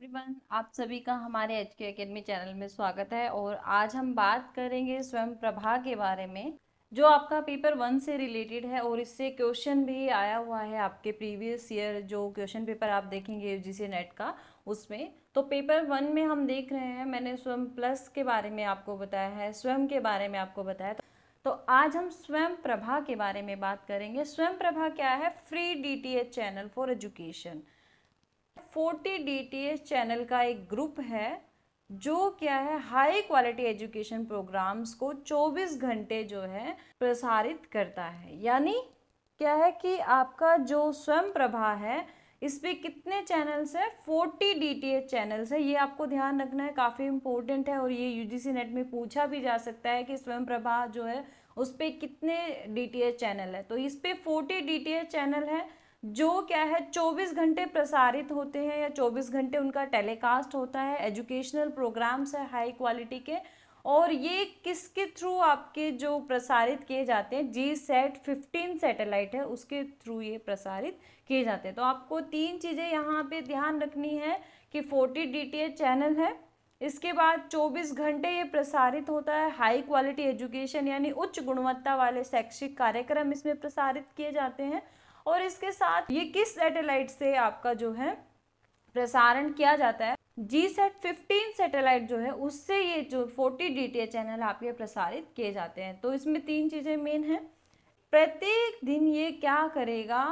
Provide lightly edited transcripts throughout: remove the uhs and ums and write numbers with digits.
Everyone, आप सभी का हमारे एचके एकेडमी चैनल में स्वागत है। और आज हम बात करेंगे स्वयं प्रभा के बारे में, जो आपका पेपर 1 से रिलेटेड है और इससे क्वेश्चन भी आया हुआ है आपके प्रीवियस ईयर जो क्वेश्चन पेपर आप देखेंगे यूजीसी नेट का उसमें। तो पेपर 1 में हम देख रहे हैं, मैंने स्वयं प्लस के बारे में आपको बताया है, स्वयं के बारे में आपको बताया। तो आज हम स्वयं प्रभा के बारे में बात करेंगे। स्वयं प्रभा क्या है? Free DTH channel for education. 40 DTH channel का एक ग्रुप है जो क्या है, हाई क्वालिटी एजुकेशन प्रोग्राम्स को 24 घंटे जो है प्रसारित करता है। यानी क्या है कि आपका जो स्वयं प्रभा है इस पे कितने चैनल्स है? 40 डीटीएच चैनल्स है। ये आपको ध्यान रखना है, काफ़ी इंपॉर्टेंट है। और ये यूजीसी नेट में पूछा भी जा सकता है कि स्वयं प्रभा जो है उस पे कितने डीटीएच चैनल है। तो इस पे 40 डीटीएच चैनल है जो क्या है 24 घंटे प्रसारित होते हैं या 24 घंटे उनका टेलीकास्ट होता है। एजुकेशनल प्रोग्राम्स है हाई क्वालिटी के। और ये किसके थ्रू आपके जो प्रसारित किए जाते हैं, GSAT-15 सैटेलाइट है उसके थ्रू ये प्रसारित किए जाते हैं। तो आपको तीन चीज़ें यहाँ पे ध्यान रखनी है कि 40 डीटीएच चैनल है, इसके बाद 24 घंटे ये प्रसारित होता है, हाई क्वालिटी एजुकेशन यानी उच्च गुणवत्ता वाले शैक्षिक कार्यक्रम इसमें प्रसारित किए जाते हैं। और इसके साथ ये किस सैटेलाइट से आपका जो है प्रसारण किया जाता है? GSAT-15 सैटेलाइट जो है उससे ये जो 40 डीटीएच चैनल आपके प्रसारित किए जाते हैं। तो इसमें तीन चीज़ें मेन हैं। प्रत्येक दिन ये क्या करेगा,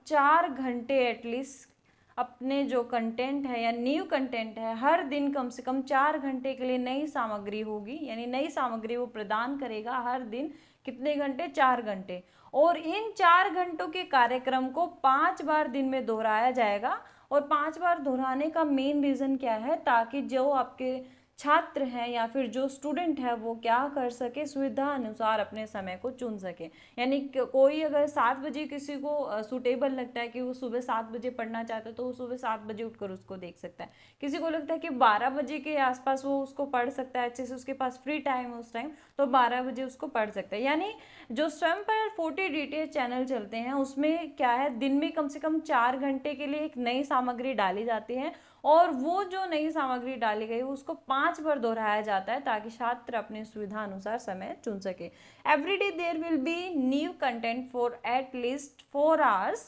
4 घंटे एटलीस्ट अपने जो कंटेंट है या न्यू कंटेंट है, हर दिन कम से कम 4 घंटे के लिए नई सामग्री होगी, यानी नई सामग्री वो प्रदान करेगा हर दिन। कितने घंटे? 4 घंटे। और इन 4 घंटों के कार्यक्रम को 5 बार दिन में दोहराया जाएगा। और 5 बार दोहराने का मेन रीज़न क्या है? ताकि जो आपके छात्र हैं या फिर जो स्टूडेंट है वो क्या कर सके, सुविधा अनुसार अपने समय को चुन सके। यानी कोई अगर 7 बजे किसी को सूटेबल लगता है कि वो सुबह 7 बजे पढ़ना चाहता है तो वो सुबह 7 बजे उठकर उसको देख सकता है। किसी को लगता है कि 12 बजे के आसपास वो उसको पढ़ सकता है, अच्छे से उसके पास फ्री टाइम है उस टाइम, तो 12 बजे उसको पढ़ सकता है। यानी जो स्वयं पर 40 डीटीएच चैनल चलते हैं उसमें क्या है, दिन में कम से कम 4 घंटे के लिए एक नई सामग्री डाली जाती है। और वो जो नई सामग्री डाली गई उसको 5 बार दोहराया जाता है ताकि छात्र अपनी सुविधा अनुसार समय चुन सके। Every day there will be new content for at least 4 hours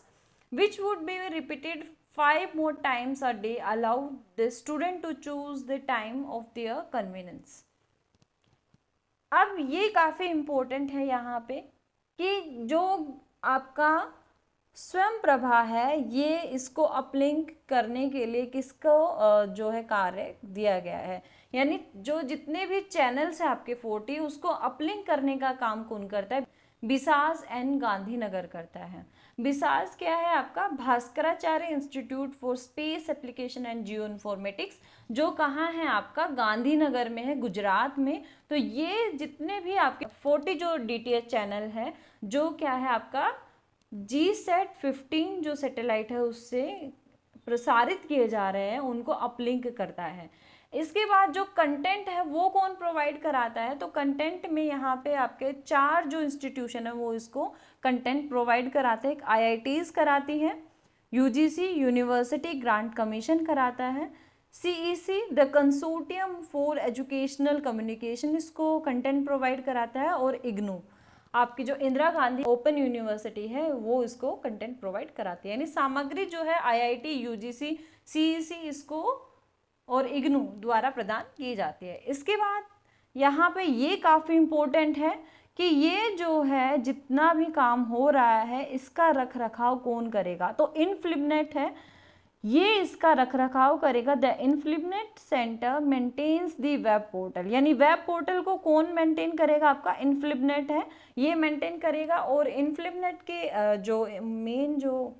which would be repeated 5 more times a day, allow the student to choose the time of their convenience। अब ये काफ़ी इम्पोर्टेंट है यहाँ पे कि जो आपका स्वयं प्रभा है ये इसको अपलिंक करने के लिए किसको जो है कार्य दिया गया है। यानी जो जितने भी चैनल्स हैं आपके 40 उसको अपलिंक करने का काम कौन करता है? बिसाज एंड गांधीनगर करता है। बिसाज क्या है आपका? Bhaskaracharya institute for space application and geo informatics, जो कहाँ है आपका? गांधीनगर में है, गुजरात में। तो ये जितने भी आपके 40 जो डीटीएच चैनल है जो क्या है आपका GSAT-15 जो सैटेलाइट है उससे प्रसारित किए जा रहे हैं उनको अपलिंक करता है। इसके बाद जो कंटेंट है वो कौन प्रोवाइड कराता है? तो कंटेंट में यहाँ पे आपके 4 जो इंस्टीट्यूशन है वो इसको कंटेंट प्रोवाइड कराते हैं। IITs कराती है, UGC यूनिवर्सिटी ग्रांट कमीशन कराता है, CEC the consortium for educational communication इसको कंटेंट प्रोवाइड कराता है, और IGNOU आपकी जो इंदिरा गांधी ओपन यूनिवर्सिटी है वो इसको कंटेंट प्रोवाइड कराती है। यानी सामग्री जो है IIT, UGC, CEC इसको और IGNOU द्वारा प्रदान की जाती है। इसके बाद यहाँ पे ये काफ़ी इम्पोर्टेंट है कि ये जो है जितना भी काम हो रहा है इसका रख रखाव कौन करेगा? तो इनफ्लिबनेट है, ये इसका रखरखाव करेगा। The INFLIBNET centre maintains the web portal, यानी वेब पोर्टल को कौन मेंटेन करेगा? आपका इनफ्लिबनेट है, ये मेंटेन करेगा। और इनफ्लिबनेट के जो मेन जो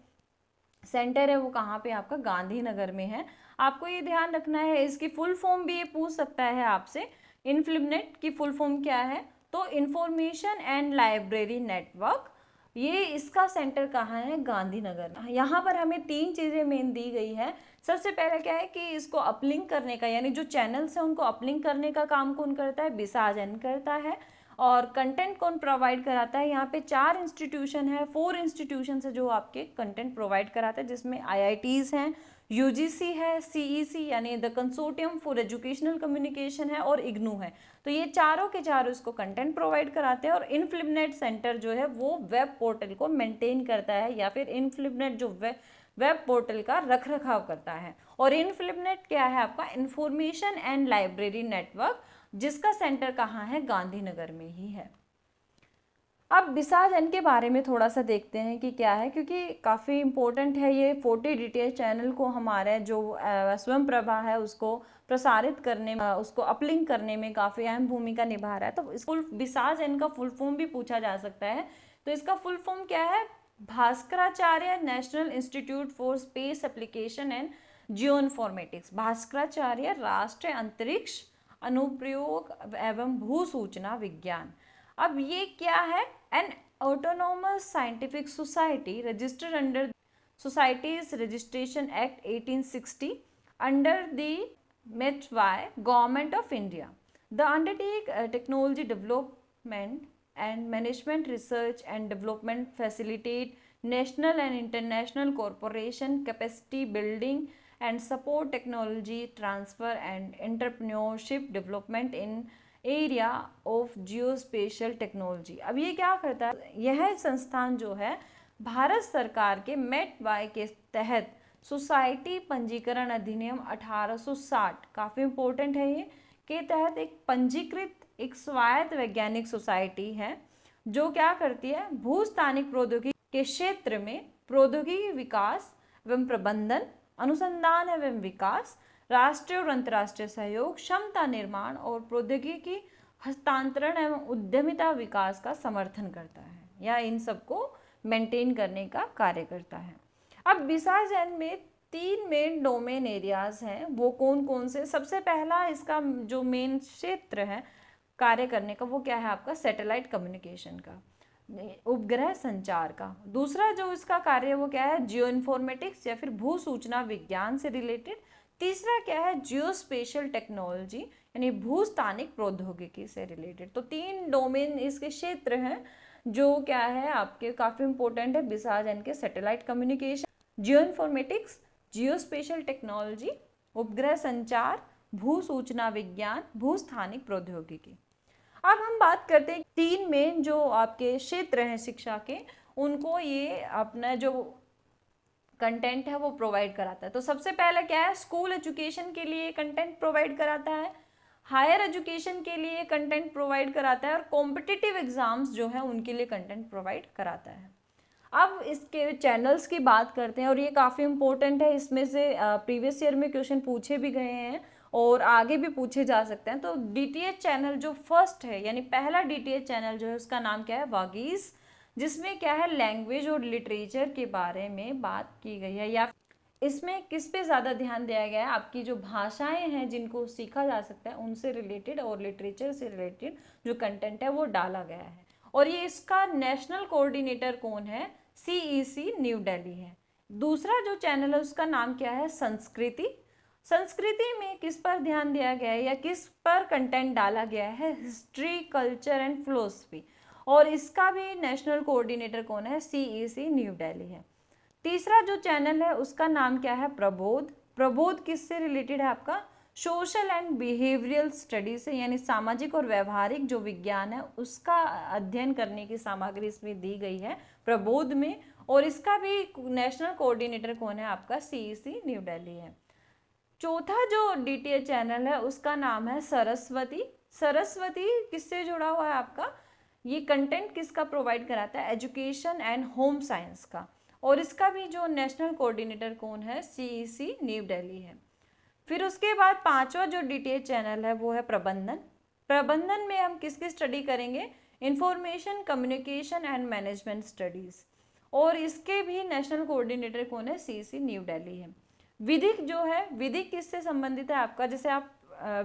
सेंटर है वो कहाँ पे? आपका गांधीनगर में है। आपको ये ध्यान रखना है। इसकी फुल फॉर्म भी ये पूछ सकता है आपसे, इनफ्लिबनेट की फुल फॉर्म क्या है? तो इंफॉर्मेशन एंड लाइब्रेरी नेटवर्क, ये इसका सेंटर कहाँ है? गांधीनगर में। यहाँ पर हमें 3 चीज़ें मेन दी गई है। सबसे पहले क्या है कि इसको अपलिंक करने का, यानी जो चैनल्स हैं उनको अपलिंक करने का काम कौन करता है? बिसाजन करता है। और कंटेंट कौन प्रोवाइड कराता है? यहाँ पे 4 इंस्टीट्यूशन है, 4 इंस्टीट्यूशन है जो आपके कंटेंट प्रोवाइड कराते हैं, जिसमें IITs हैं, यूजीसी है, सीईसी यानी the consortium for educational communication है, और इग्नू है। तो ये चारों के चारों इसको कंटेंट प्रोवाइड कराते हैं। और इनफ्लिपनेट सेंटर जो है वो वेब पोर्टल को मेंटेन करता है, या फिर इनफ्लिपनेट जो वेब पोर्टल का रख रखाव करता है। और इनफ्लिपनेट क्या है आपका, इंफॉर्मेशन एंड लाइब्रेरी नेटवर्क, जिसका सेंटर कहाँ है, गांधीनगर में ही है। अब विसाजन के बारे में थोड़ा सा देखते हैं कि क्या है, क्योंकि काफ़ी इम्पोर्टेंट है ये। 40 डीटीएच चैनल को हमारे जो स्वयं प्रभा है उसको प्रसारित करने में, उसको अपलिंक करने में काफ़ी अहम भूमिका निभा रहा है। तो इसको विसाजन का फुल फॉर्म भी पूछा जा सकता है। तो इसका फुल फॉर्म क्या है, Bhaskaracharya national institute for space application and geo informatics. Bhaskaracharya राष्ट्रीय अंतरिक्ष अनुप्रयोग एवं भू सूचना विज्ञान। अब ये क्या है, N autonomous scientific society registered under societies registration act 1860 under the METY government of India. The undertake technology development and management research and development facilitate national and international corporation capacity building and support technology transfer and entrepreneurship development in area of geospatial technology. अब ये क्या करता है, यह संस्थान जो है भारत सरकार के METY के तहत सोसाइटी पंजीकरण अधिनियम 1860, काफ़ी इम्पोर्टेंट है ये, के तहत एक पंजीकृत एक स्वायत्त वैज्ञानिक सोसाइटी है जो क्या करती है, भूस्थानिक प्रौद्योगिकी के क्षेत्र में प्रौद्योगिकी विकास एवं प्रबंधन, अनुसंधान एवं विकास, राष्ट्रीय और अंतर्राष्ट्रीय सहयोग, क्षमता निर्माण और प्रौद्योगिकी हस्तांतरण एवं उद्यमिता विकास का समर्थन करता है, या इन सबको मेंटेन करने का कार्य करता है। अब विसाजन में 3 मेन डोमेन एरियाज हैं, वो कौन कौन से, सबसे पहला इसका जो मेन क्षेत्र है कार्य करने का वो क्या है आपका, सैटेलाइट कम्युनिकेशन का, उपग्रह संचार का। दूसरा जो इसका कार्य है वो क्या है, जियो इन्फॉर्मेटिक्स या फिर भू सूचना विज्ञान से रिलेटेड। तीसरा क्या है, जियोस्पेशियल टेक्नोलॉजी यानी भूस्थानिक प्रौद्योगिकी से रिलेटेड। तो 3 डोमेन इसके क्षेत्र हैं जो क्या है आपके काफ़ी इंपॉर्टेंट है विसाजन के, satellite communication, geo informatics, geospatial technology, उपग्रह संचार, भू सूचना विज्ञान, भूस्थानिक प्रौद्योगिकी। अब हम बात करते हैं 3 मेन जो आपके क्षेत्र हैं शिक्षा के, उनको ये अपना जो कंटेंट है वो प्रोवाइड कराता है। तो सबसे पहला क्या है, स्कूल एजुकेशन के लिए कंटेंट प्रोवाइड कराता है, हायर एजुकेशन के लिए कंटेंट प्रोवाइड कराता है, और कॉम्पिटिटिव एग्जाम्स जो है उनके लिए कंटेंट प्रोवाइड कराता है। अब इसके चैनल्स की बात करते हैं, और ये काफ़ी इंपॉर्टेंट है, इसमें से प्रीवियस ईयर में क्वेश्चन पूछे भी गए हैं और आगे भी पूछे जा सकते हैं। तो डीटीएच चैनल जो फर्स्ट है यानी पहला डीटीएच चैनल जो है उसका नाम क्या है, वागीज, जिसमें क्या है लैंग्वेज और लिटरेचर के बारे में बात की गई है, या इसमें किस पे ज़्यादा ध्यान दिया गया है, आपकी जो भाषाएं हैं जिनको सीखा जा सकता है उनसे रिलेटेड और लिटरेचर से रिलेटेड जो कंटेंट है वो डाला गया है। और ये इसका नेशनल कोऑर्डिनेटर कौन है, सीईसी न्यू दिल्ली है। दूसरा जो चैनल है उसका नाम क्या है, संस्कृति। संस्कृति में किस पर ध्यान दिया गया है या किस पर कंटेंट डाला गया है, हिस्ट्री, कल्चर एंड फिलोसफी, और इसका भी नेशनल कोऑर्डिनेटर कौन है, सीईसी न्यू दिल्ली है। तीसरा जो चैनल है उसका नाम क्या है, प्रबोध। प्रबोध किससे रिलेटेड है आपका, सोशल एंड बिहेवियरल स्टडी से, यानी सामाजिक और व्यवहारिक जो विज्ञान है उसका अध्ययन करने की सामग्री इसमें दी गई है प्रबोध में, और इसका भी नेशनल कोऑर्डिनेटर कौन है आपका, सीईसी न्यू दिल्ली है। चौथा जो डीटीएच चैनल है उसका नाम है सरस्वती। सरस्वती किससे जुड़ा हुआ है आपका, ये कंटेंट किसका प्रोवाइड कराता है, एजुकेशन एंड होम साइंस का, और इसका भी जो नेशनल कोऑर्डिनेटर कौन है, सीईसी न्यू दिल्ली है। फिर उसके बाद पांचवा जो डीटीएच चैनल है वो है प्रबंधन। प्रबंधन में हम किसकी स्टडी करेंगे, information communication and management studies, और इसके भी नेशनल कोऑर्डिनेटर कौन है, सीईसी न्यू दिल्ली है। विधिक जो है, विधिक किससे संबंधित है आपका, जैसे आप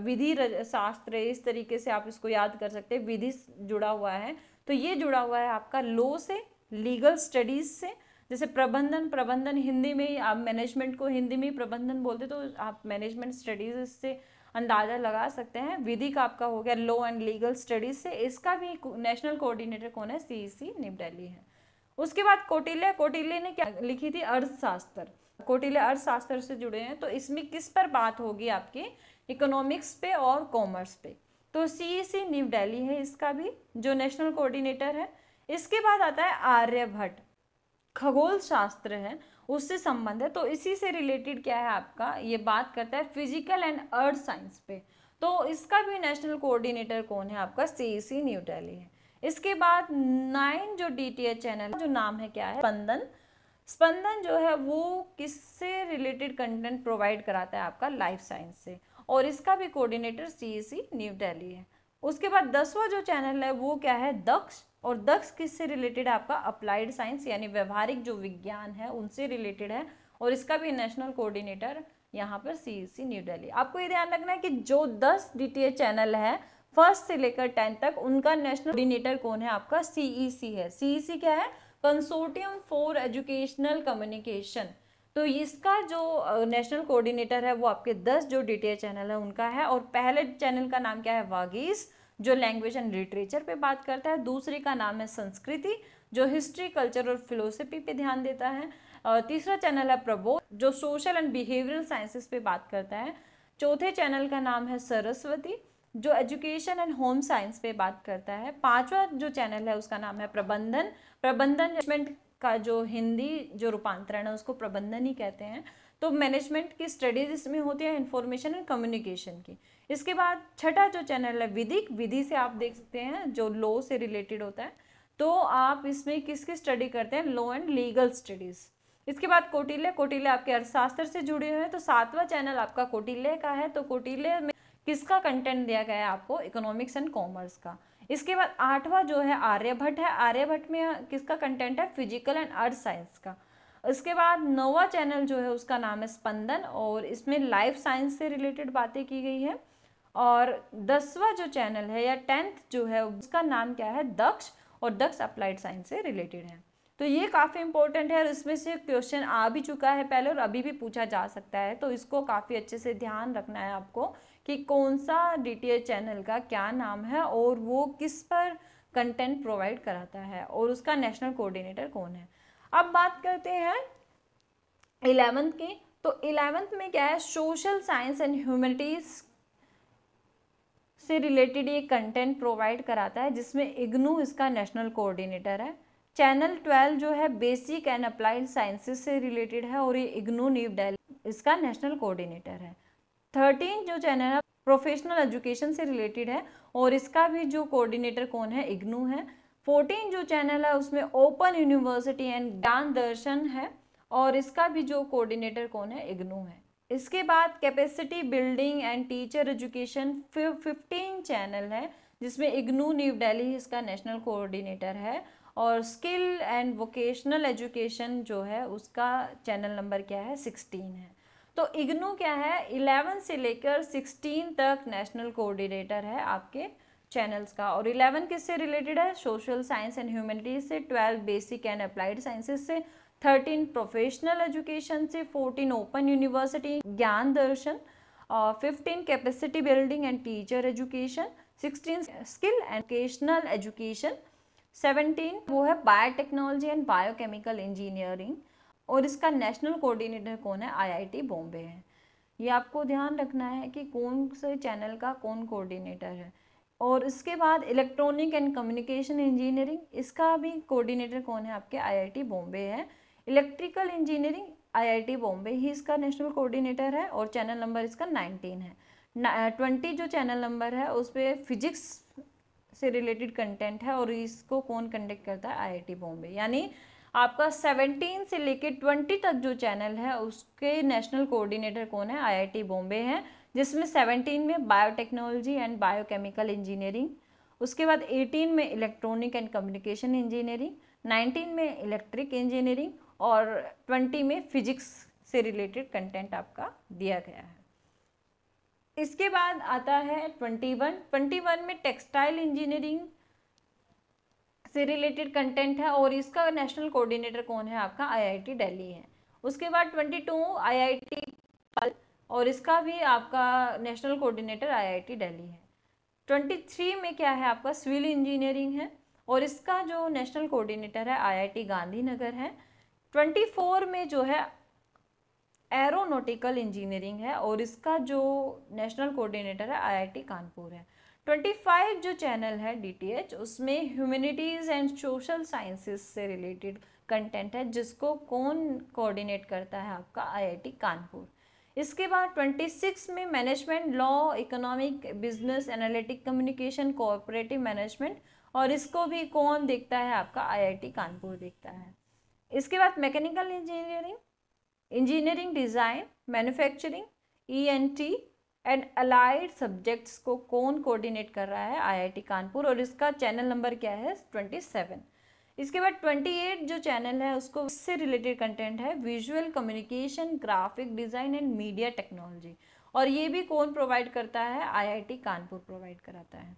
विधि शास्त्र इस तरीके से आप इसको याद कर सकते हैं, विधि जुड़ा हुआ है, तो ये जुड़ा हुआ है आपका लॉ से, लीगल स्टडीज से। जैसे प्रबंधन, प्रबंधन हिंदी में आप मैनेजमेंट को हिंदी में प्रबंधन बोलते तो आप मैनेजमेंट स्टडीज से अंदाजा लगा सकते हैं। विधिक आपका हो गया लॉ एंड लीगल स्टडीज से, इसका भी नेशनल कोऑर्डिनेटर कौन है, सीईसी न्यू दिल्ली है। उसके बाद कौटिल्य, कौटिल्य ने क्या लिखी थी, अर्थशास्त्र। कौटिल्य अर्थशास्त्र से जुड़े हैं, तो इसमें किस पर बात होगी आपकी, इकोनॉमिक्स पे और कॉमर्स पे। तो सीईसी न्यू दिल्ली है इसका भी जो नेशनल कोऑर्डिनेटर है। इसके बाद आता है आर्यभट्ट, खगोल शास्त्र है उससे संबंध है, तो इसी से रिलेटेड क्या है आपका, ये बात करता है फिजिकल एंड अर्थ साइंस पे। तो इसका भी नेशनल कोऑर्डिनेटर कौन है आपका, सीईसी न्यू दिल्ली है। इसके बाद 9 जो डीटीएच चैनल जो नाम है क्या है, स्पंदन। स्पंदन जो है वो किससे रिलेटेड कंटेंट प्रोवाइड कराता है आपका, लाइफ साइंस से, और इसका भी कोऑर्डिनेटर सीईसी न्यू दिल्ली है। उसके बाद 10वां जो चैनल है वो क्या है, दक्ष, और दक्ष किससे रिलेटेड है आपका, अप्लाइड साइंस यानी व्यवहारिक जो विज्ञान है उनसे रिलेटेड है, और इसका भी नेशनल कोऑर्डिनेटर यहाँ पर सीईसी न्यू दिल्ली। आपको ये ध्यान रखना है कि जो 10 डीटीएच चैनल है फर्स्ट से लेकर 10 तक, उनका नेशनल कोऑर्डिनेटर कौन है आपका, सीईसी है। सीईसी क्या है, कंसोर्टियम फॉर एजुकेशनल कम्युनिकेशन। तो इसका जो नेशनल कोऑर्डिनेटर है वो आपके 10 जो डीटीएच चैनल है उनका है। और पहले चैनल का नाम क्या है, वागीश, जो लैंग्वेज एंड लिटरेचर पे बात करता है। दूसरे का नाम है संस्कृति, जो हिस्ट्री, कल्चर और फिलोसफी पे ध्यान देता है। तीसरा चैनल है प्रबोध, जो सोशल एंड बिहेवियरल साइंसेस पे बात करता है। चौथे चैनल का नाम है सरस्वती, जो एजुकेशन एंड होम साइंस पे बात करता है। 5वां जो चैनल है उसका नाम है प्रबंधन। प्रबंधन मैनेजमेंट का जो हिंदी जो रूपांतरण है उसको प्रबंधन ही कहते हैं। तो मैनेजमेंट की स्टडीज इसमें होती है, इंफॉर्मेशन एंड कम्युनिकेशन की। इसके बाद छठा जो चैनल है विधिक, विधि से आप देख सकते हैं जो लॉ से रिलेटेड होता है। तो आप इसमें किसकी स्टडी करते हैं, लॉ एंड लीगल स्टडीज। इसके बाद कौटिल्य, कौटिल्य आपके अर्थशास्त्र से जुड़े हुए हैं। तो 7वां चैनल आपका कौटिल्य का है। तो कौटिल्य में किसका कंटेंट दिया गया है आपको, इकोनॉमिक्स एंड कॉमर्स का। इसके बाद 8वां जो है आर्यभट्ट है। आर्यभट्ट में किसका कंटेंट है, फिजिकल एंड अर्थ साइंस का। इसके बाद 9वां चैनल जो है उसका नाम है स्पंदन, और इसमें लाइफ साइंस से रिलेटेड बातें की गई है। और 10वां जो चैनल है या 10th जो है उसका नाम क्या है, दक्ष, और दक्ष अप्लाइड साइंस से रिलेटेड है। तो ये काफ़ी इंपॉर्टेंट है और इसमें से क्वेश्चन आ भी चुका है पहले और अभी भी पूछा जा सकता है। तो इसको काफ़ी अच्छे से ध्यान रखना है आपको कि कौन सा डीटीएच चैनल का क्या नाम है और वो किस पर कंटेंट प्रोवाइड कराता है और उसका नेशनल कोऑर्डिनेटर कौन है। अब बात करते हैं 11th की। तो 11th में क्या है, सोशल साइंस एंड ह्यूमैनिटीज से रिलेटेड ये कंटेंट प्रोवाइड कराता है, जिसमें इग्नू इसका नेशनल कोऑर्डिनेटर है। चैनल 12 जो है बेसिक एंड अप्लाइड साइंसेस से रिलेटेड है और ये इग्नू न्यू दिल्ली इसका नेशनल कोऑर्डिनेटर है। 13 जो चैनल है प्रोफेशनल एजुकेशन से रिलेटेड है और इसका भी जो कोऑर्डिनेटर कौन है, इग्नू है। 14 जो चैनल है उसमें ओपन यूनिवर्सिटी एंड ज्ञान दर्शन है और इसका भी जो कोऑर्डिनेटर कौन है, इग्नू है। इसके बाद capacity building and teacher education 15 channel है जिसमें इग्नू न्यू दिल्ली इसका नेशनल कोऑर्डिनेटर है। और स्किल एंड वोकेशनल एजुकेशन जो है उसका चैनल नंबर क्या है, 16 है। तो इग्नू क्या है, 11 से लेकर 16 तक नेशनल कोऑर्डिनेटर है आपके चैनल्स का। और 11 किससे रिलेटेड है, सोशल साइंस एंड ह्यूमैनिटीज से, 12 बेसिक एंड अप्लाइड साइंसेस से, 13 प्रोफेशनल एजुकेशन से, 14 ओपन यूनिवर्सिटी ज्ञान दर्शन, 15 capacity building and teacher education, 16 skill and vocational education, 17 वो है बायोटेक्नोलॉजी एंड बायोकेमिकल इंजीनियरिंग और इसका नेशनल कोऑर्डिनेटर कौन है, आईआईटी बॉम्बे है। ये आपको ध्यान रखना है कि कौन से चैनल का कौन कोऑर्डिनेटर है। और इसके बाद इलेक्ट्रॉनिक एंड कम्युनिकेशन इंजीनियरिंग, इसका भी कोऑर्डिनेटर कौन है आपके, आईआईटी बॉम्बे है। इलेक्ट्रिकल इंजीनियरिंग आईआईटी बॉम्बे ही इसका नेशनल कोऑर्डिनेटर है और चैनल नंबर इसका 19 है। 20 जो चैनल नंबर है उस पर फिजिक्स से रिलेटेड कंटेंट है और इसको कौन कंडक्ट करता है, आईआईटी बॉम्बे। यानी आपका 17 से लेके 20 तक जो चैनल है उसके नेशनल कोऑर्डिनेटर कौन है, आईआईटी बॉम्बे है, जिसमें 17 में बायोटेक्नोलॉजी एंड बायोकेमिकल इंजीनियरिंग, उसके बाद 18 में इलेक्ट्रॉनिक एंड कम्युनिकेशन इंजीनियरिंग, 19 में इलेक्ट्रिक इंजीनियरिंग और 20 में फिजिक्स से रिलेटेड कंटेंट आपका दिया गया है। इसके बाद आता है 21 में टेक्सटाइल इंजीनियरिंग से रिलेटेड कंटेंट है और इसका नेशनल कोऑर्डिनेटर कौन है आपका, आईआईटी दिल्ली है। उसके बाद 22 आईआईटी और इसका भी आपका नेशनल कोऑर्डिनेटर आईआईटी दिल्ली है। 23 में क्या है आपका, सिविल इंजीनियरिंग है और इसका जो नेशनल कोऑर्डिनेटर है आईआईटी गांधीनगर है। 24 में जो है एरोनॉटिकल इंजीनियरिंग है और इसका जो नेशनल कोऑर्डिनेटर है आईआईटी कानपुर है। 25 जो चैनल है डीटीएच, उसमें ह्यूमैनिटीज एंड सोशल साइंसेस से रिलेटेड कंटेंट है, जिसको कौन कोऑर्डिनेट करता है? आपका आईआईटी कानपुर। इसके बाद 26 में management, law, economic, business, analytic, communication, cooperative management, और इसको भी कौन देखता है? आपका आईआईटी कानपुर देखता है। इसके बाद mechanical engineering, engineering design, manufacturing, ENT and allied subjects को कौन कोऑर्डिनेट कर रहा है? आईआईटी कानपुर, और इसका चैनल नंबर क्या है? 27। इसके बाद 28 जो चैनल है उसको इससे रिलेटेड कंटेंट है visual communication, graphic design and media technology, और ये भी कौन प्रोवाइड करता है? आईआईटी कानपुर प्रोवाइड कराता है।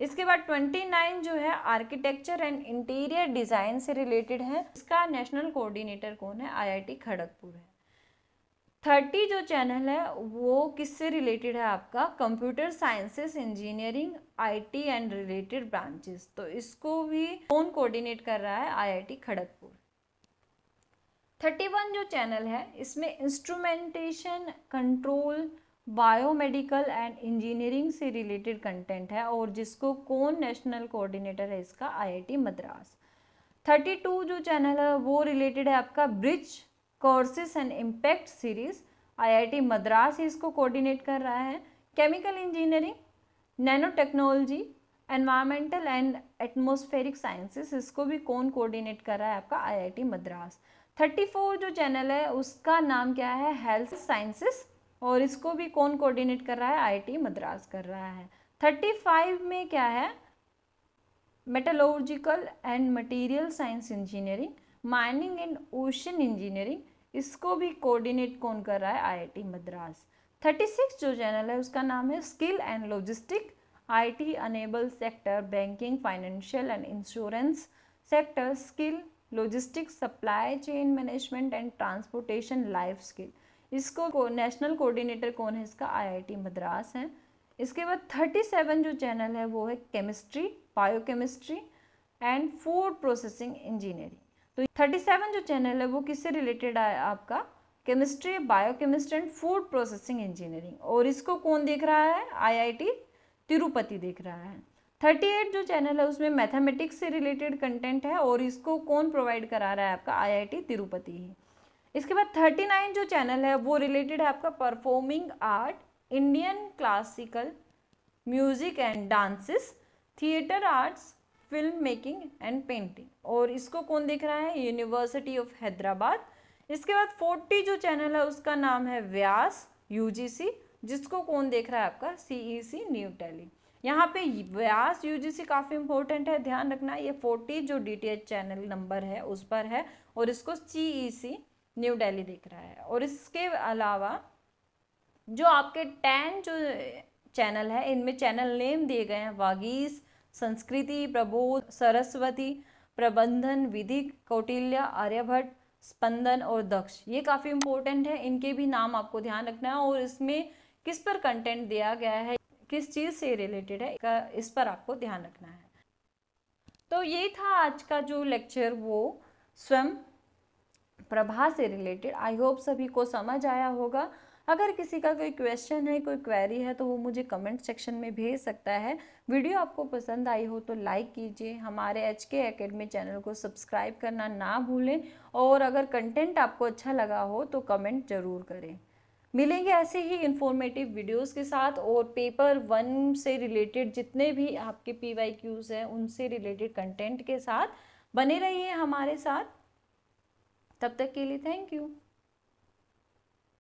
इसके बाद 29 जो है आर्किटेक्चर एंड इंटीरियर डिज़ाइन से रिलेटेड है, इसका नेशनल कोऑर्डिनेटर कौन है? आईआईटी खड़गपुर है। 30 जो चैनल है वो किससे रिलेटेड है? आपका computer sciences, engineering, IT and related branches, तो इसको भी कौन कोऑर्डिनेट कर रहा है? आईआईटी खड़गपुर। 31 जो चैनल है इसमें instrumentation, control, biomedical and engineering से रिलेटेड कंटेंट है, और जिसको कौन नेशनल कोऑर्डिनेटर है? इसका आईआईटी मद्रास। 32 जो चैनल है वो रिलेटेड है आपका bridge courses and impact series, IIT Madras ही इसको कोऑर्डिनेट कर रहा है। Chemical engineering, nano technology, environmental and atmospheric sciences, इसको भी कौन कोऑर्डिनेट कर रहा है? आपका आईआईटी मद्रास। 34 जो चैनल है उसका नाम क्या है? हेल्थ साइंसेस, और इसको भी कौन कोऑर्डिनेट कर रहा है? आईआईटी मद्रास कर रहा है। 35 में क्या है? Metallurgical and material science engineering, mining and ocean engineering, इसको भी कोऑर्डिनेट कौन कर रहा है? आईआईटी मद्रास। 36 जो चैनल है उसका नाम है skill and logistic, IT enable sector, banking, financial and insurance sector, skill, logistics, supply chain management and transportation, life skill, इसको नेशनल कोऑर्डिनेटर कौन है? इसका आईआईटी मद्रास है। इसके बाद 37 जो चैनल है वो है chemistry, biochemistry and food processing engineering, तो 37 जो चैनल है वो किससे रिलेटेड है? आपका chemistry, biochemistry and food processing engineering, और इसको कौन देख रहा है? आईआईटी तिरुपति देख रहा है। 38 जो चैनल है उसमें मैथमेटिक्स से रिलेटेड कंटेंट है, और इसको कौन प्रोवाइड करा रहा है? आपका आईआईटी तिरुपति ही। इसके बाद 39 जो चैनल है वो रिलेटेड है आपका performing art, Indian classical music and dances, theatre arts, film making and painting, और इसको कौन देख रहा है? University of Hyderabad. इसके बाद 40 जो चैनल है उसका नाम है व्यास यूजीसी, जिसको कौन देख रहा है? आपका सीईसी न्यू दिल्ली। यहाँ पे व्यास यूजीसी काफ़ी इंपॉर्टेंट है, ध्यान रखना। ये 40 जो डीटीएच चैनल नंबर है उस पर है, और इसको सीईसी न्यू दिल्ली देख रहा है। और इसके अलावा जो आपके 10 जो चैनल है इनमें चैनल नेम दिए गए हैं वागीश, संस्कृति, प्रबोध, सरस्वती, प्रबंधन, विधिक, कौटिल्य, आर्यभट्ट, स्पंदन और दक्ष, ये काफ़ी इंपॉर्टेंट है, इनके भी नाम आपको ध्यान रखना है, और इसमें किस पर कंटेंट दिया गया है, किस चीज़ से रिलेटेड है, इस पर आपको ध्यान रखना है। तो ये था आज का जो लेक्चर, वो स्वयं प्रभा से रिलेटेड। आई होप सभी को समझ आया होगा। अगर किसी का कोई क्वेश्चन है, कोई क्वेरी है, तो वो मुझे कमेंट सेक्शन में भेज सकता है। वीडियो आपको पसंद आई हो तो लाइक कीजिए, हमारे HK एकेडमी चैनल को सब्सक्राइब करना ना भूलें, और अगर कंटेंट आपको अच्छा लगा हो तो कमेंट ज़रूर करें। मिलेंगे ऐसे ही इंफॉर्मेटिव वीडियोस के साथ, और पेपर 1 से रिलेटेड जितने भी आपके PYQs हैं उनसे रिलेटेड कंटेंट के साथ बने रहिए हमारे साथ। तब तक के लिए थैंक यू।